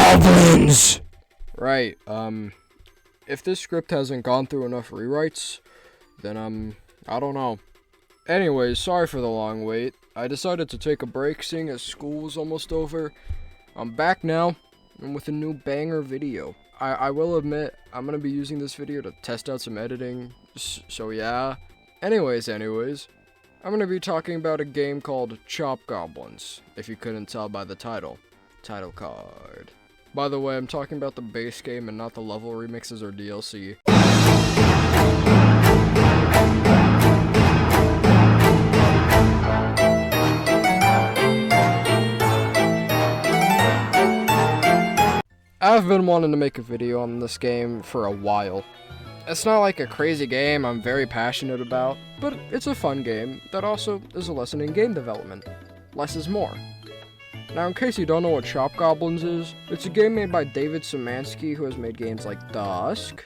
Goblins! Right, if this script hasn't gone through enough rewrites, then, I don't know. Anyways, sorry for the long wait. I decided to take a break seeing as school was almost over. I'm back now, and with a new banger video. I will admit, I'm gonna be using this video to test out some editing, so yeah. Anyways, I'm gonna be talking about a game called Chop Goblins, if you couldn't tell by the title card. By the way, I'm talking about the base game and not the level remixes or DLC. I've been wanting to make a video on this game for a while. It's not like a crazy game I'm very passionate about, but it's a fun game that also is a lesson in game development. Less is more. Now, in case you don't know what Chop Goblins is, it's a game made by David Szymanski, who has made games like Dusk,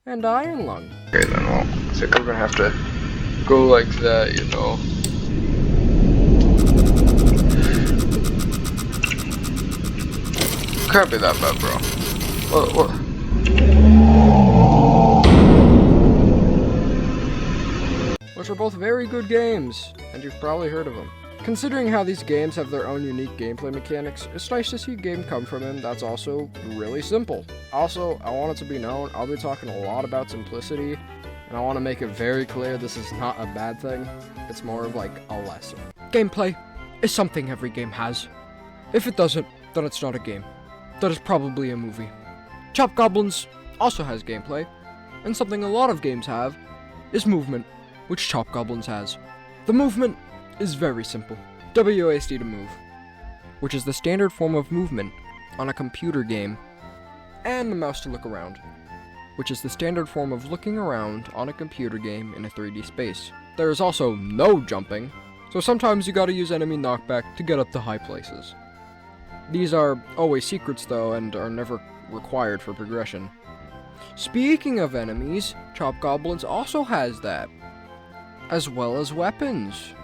and Iron Lung. Okay then, well, I think I'm gonna have to go like that, you know. Can't be that bad, bro. What? Which are both very good games, and you've probably heard of them. Considering how these games have their own unique gameplay mechanics, it's nice to see a game come from them that's also really simple. Also, I want it to be known, I'll be talking a lot about simplicity, and I want to make it very clear this is not a bad thing. It's more of like a lesson. Gameplay is something every game has. If it doesn't, then it's not a game. That is probably a movie. Chop Goblins also has gameplay, and something a lot of games have is movement, which Chop Goblins has. The movement is very simple. WASD to move, which is the standard form of movement on a computer game, and the mouse to look around, which is the standard form of looking around on a computer game in a 3D space. There is also no jumping, so sometimes you gotta use enemy knockback to get up to high places. These are always secrets though, and are never required for progression. Speaking of enemies, Chop Goblins also has that, as well as weapons.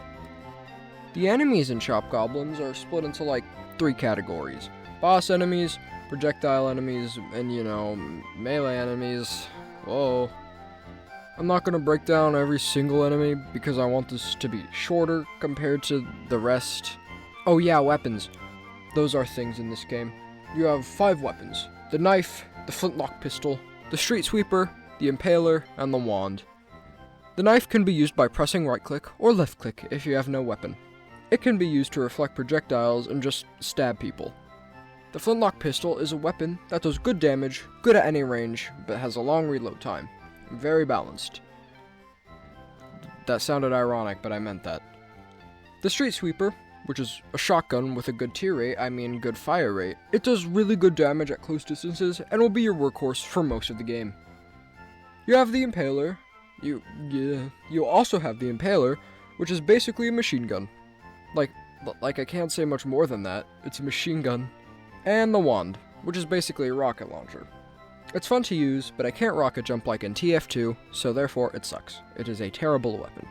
The enemies in Chop Goblins are split into like 3 categories. Boss enemies, projectile enemies, and melee enemies. Whoa. I'm not gonna break down every single enemy because I want this to be shorter compared to the rest. Oh yeah, weapons. Those are things in this game. You have 5 weapons. The knife, the flintlock pistol, the street sweeper, the impaler, and the wand. The knife can be used by pressing right click or left click if you have no weapon. It can be used to reflect projectiles and just stab people. The flintlock pistol is a weapon that does good damage, good at any range, but has a long reload time. Very balanced. That sounded ironic, but I meant that. The street sweeper, which is a shotgun with a good tear rate, good fire rate. It does really good damage at close distances and will be your workhorse for most of the game. You have the impaler. You also have the impaler, which is basically a machine gun. Like I can't say much more than that. It's a machine gun. And the wand, which is basically a rocket launcher. It's fun to use, but I can't rocket jump like in TF2, so therefore it sucks. It is a terrible weapon.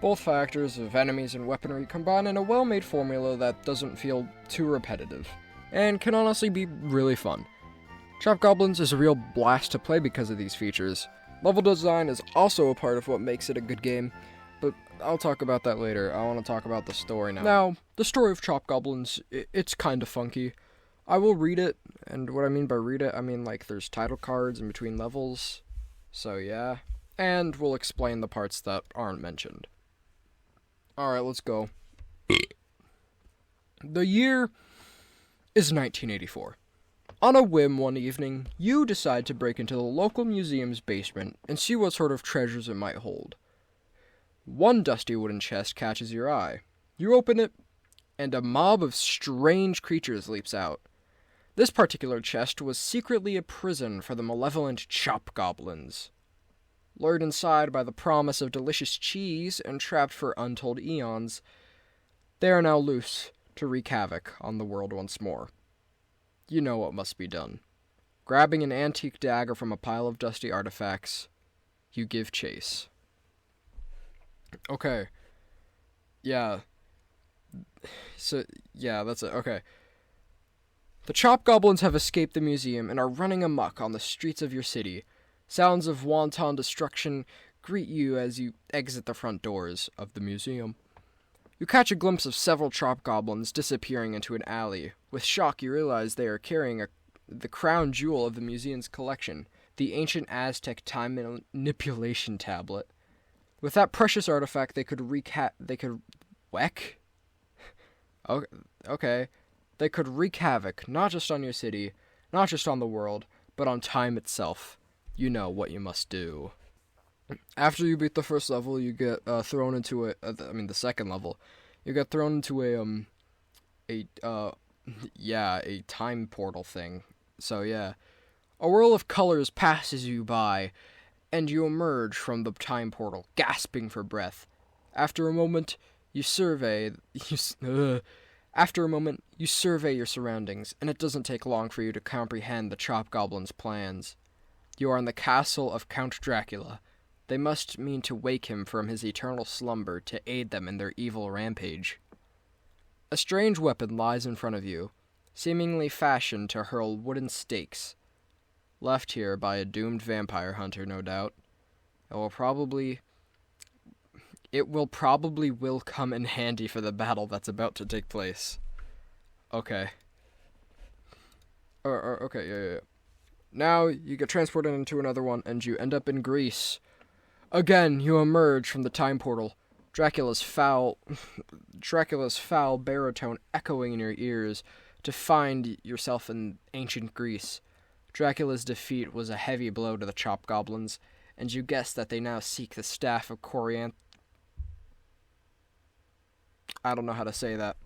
Both factors of enemies and weaponry combine in a well-made formula that doesn't feel too repetitive, and can honestly be really fun. Chop Goblins is a real blast to play because of these features. Level design is also a part of what makes it a good game, but I'll talk about that later. I want to talk about the story now. Now, the story of Chop Goblins, it's kinda funky. I will read it, and what I mean by read it, I mean like there's title cards in between levels, so yeah. And we'll explain the parts that aren't mentioned. Alright, let's go. The year is 1984. On a whim one evening, you decide to break into the local museum's basement and see what sort of treasures it might hold. One dusty wooden chest catches your eye. You open it, and a mob of strange creatures leaps out. This particular chest was secretly a prison for the malevolent Chop Goblins. Lured inside by the promise of delicious cheese and trapped for untold eons, they are now loose to wreak havoc on the world once more. You know what must be done. Grabbing an antique dagger from a pile of dusty artifacts, you give chase. Okay. Yeah. So, yeah, that's it. Okay. The Chop Goblins have escaped the museum and are running amok on the streets of your city. Sounds of wanton destruction greet you as you exit the front doors of the museum. You catch a glimpse of several Chop Goblins disappearing into an alley. With shock, you realize they are carrying the crown jewel of the museum's collection, the ancient Aztec time manipulation tablet. With that precious artifact, they could Okay. They could wreak havoc, not just on your city, not just on the world, but on time itself. You know what you must do. After you beat the first level, you get thrown into the second level. You get thrown into a time portal thing. So yeah. A whirl of colors passes you by, and you emerge from the time portal, gasping for breath. After a moment, you survey your surroundings, and it doesn't take long for you to comprehend the Chop Goblin's plans. You are in the castle of Count Dracula. They must mean to wake him from his eternal slumber to aid them in their evil rampage. A strange weapon lies in front of you, seemingly fashioned to hurl wooden stakes. Left here by a doomed vampire hunter, no doubt. It will probably come in handy for the battle that's about to take place. Okay. Okay, yeah. Now you get transported into another one, and you end up in Greece. Again, you emerge from the time portal, Dracula's foul baritone echoing in your ears, to find yourself in ancient Greece. Dracula's defeat was a heavy blow to the Chop Goblins, and you guess that they now seek the staff of I don't know how to say that.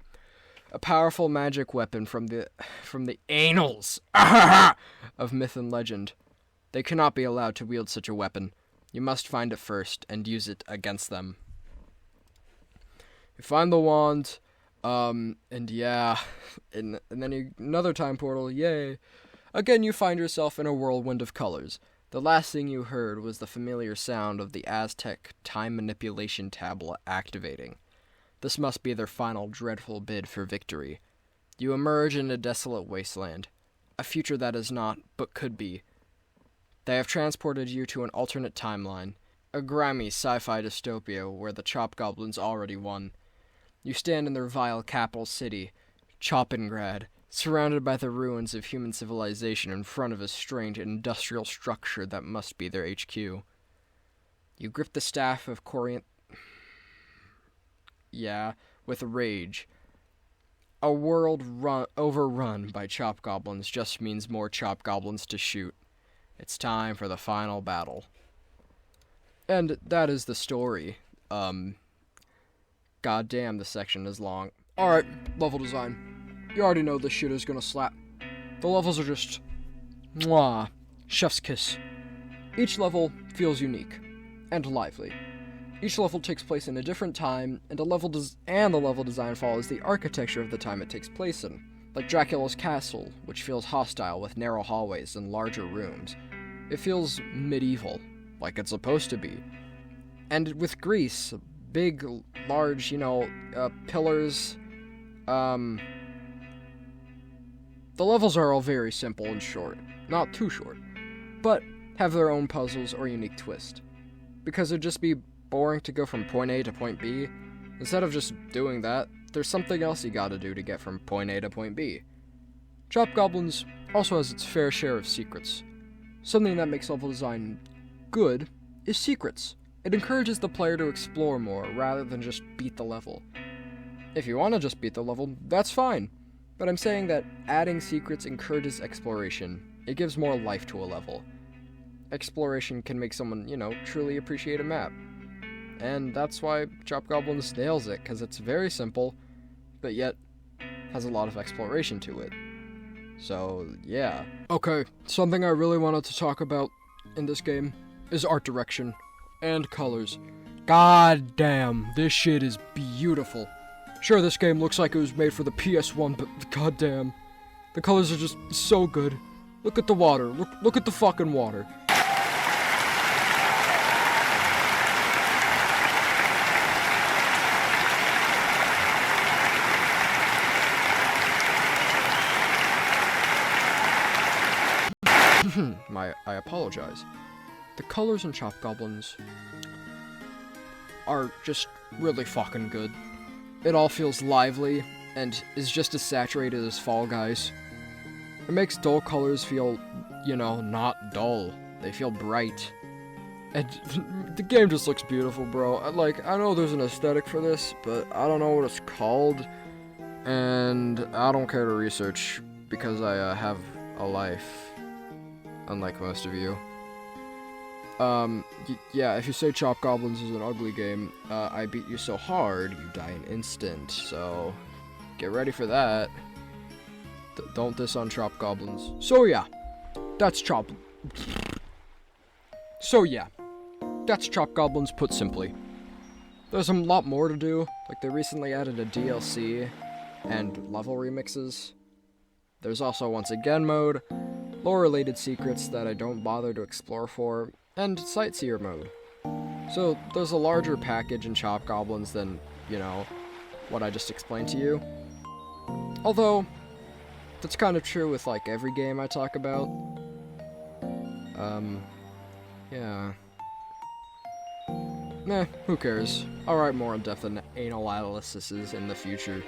A powerful magic weapon from the annals of myth and legend. They cannot be allowed to wield such a weapon. You must find it first and use it against them. You find the wand, and then another time portal, yay. Again, you find yourself in a whirlwind of colors. The last thing you heard was the familiar sound of the Aztec time manipulation tablet activating. This must be their final dreadful bid for victory. You emerge in a desolate wasteland, a future that is not, but could be. They have transported you to an alternate timeline, a grimy sci-fi dystopia where the Chop Goblins already won. You stand in their vile capital city, Choppingrad, surrounded by the ruins of human civilization in front of a strange industrial structure that must be their HQ. You grip the staff of with rage. A world overrun by Chop Goblins just means more Chop Goblins to shoot. It's time for the final battle. And that is the story. Goddamn, this section is long. Alright, level design. You already know this shit is gonna slap. The levels are just... mwah. Chef's kiss. Each level feels unique. And lively. Each level takes place in a different time, and the level design follows the architecture of the time it takes place in, like Dracula's castle, which feels hostile with narrow hallways and larger rooms. It feels medieval, like it's supposed to be. And with Greece, big, large, pillars. The levels are all very simple and short, not too short, but have their own puzzles or unique twist. Because it'd just be boring to go from point A to point B. Instead of just doing that, there's something else you gotta do to get from point A to point B. Chop Goblins also has its fair share of secrets. Something that makes level design good is secrets. It encourages the player to explore more rather than just beat the level. If you want to just beat the level, that's fine. But I'm saying that adding secrets encourages exploration. It gives more life to a level. Exploration can make someone, truly appreciate a map. And that's why Chop Goblins nails it, because it's very simple, but yet has a lot of exploration to it. So, yeah. Okay, something I really wanted to talk about in this game is art direction and colors. God damn, this shit is beautiful. Sure, this game looks like it was made for the PS1, but goddamn, the colors are just so good. Look at the water. Look at the fucking water. I apologize. The colors in Chop Goblins are just really fucking good. It all feels lively and is just as saturated as Fall Guys. It makes dull colors feel, you know, not dull. They feel bright. And the game just looks beautiful, bro. I know there's an aesthetic for this, but I don't know what it's called. And I don't care to research because I have a life. Unlike most of you. Yeah, if you say Chop Goblins is an ugly game, I beat you so hard, you die an instant, so get ready for that. Don't diss on Chop Goblins. So yeah, that's Chop Goblins put simply. There's a lot more to do, like they recently added a DLC and level remixes. There's also Once Again mode, lore-related secrets that I don't bother to explore for, and Sightseer mode. So there's a larger package in Chop Goblins than, you know, what I just explained to you. Although, that's kind of true with like every game I talk about. Yeah. Who cares? I'll write more in-depth anal analyses in the future.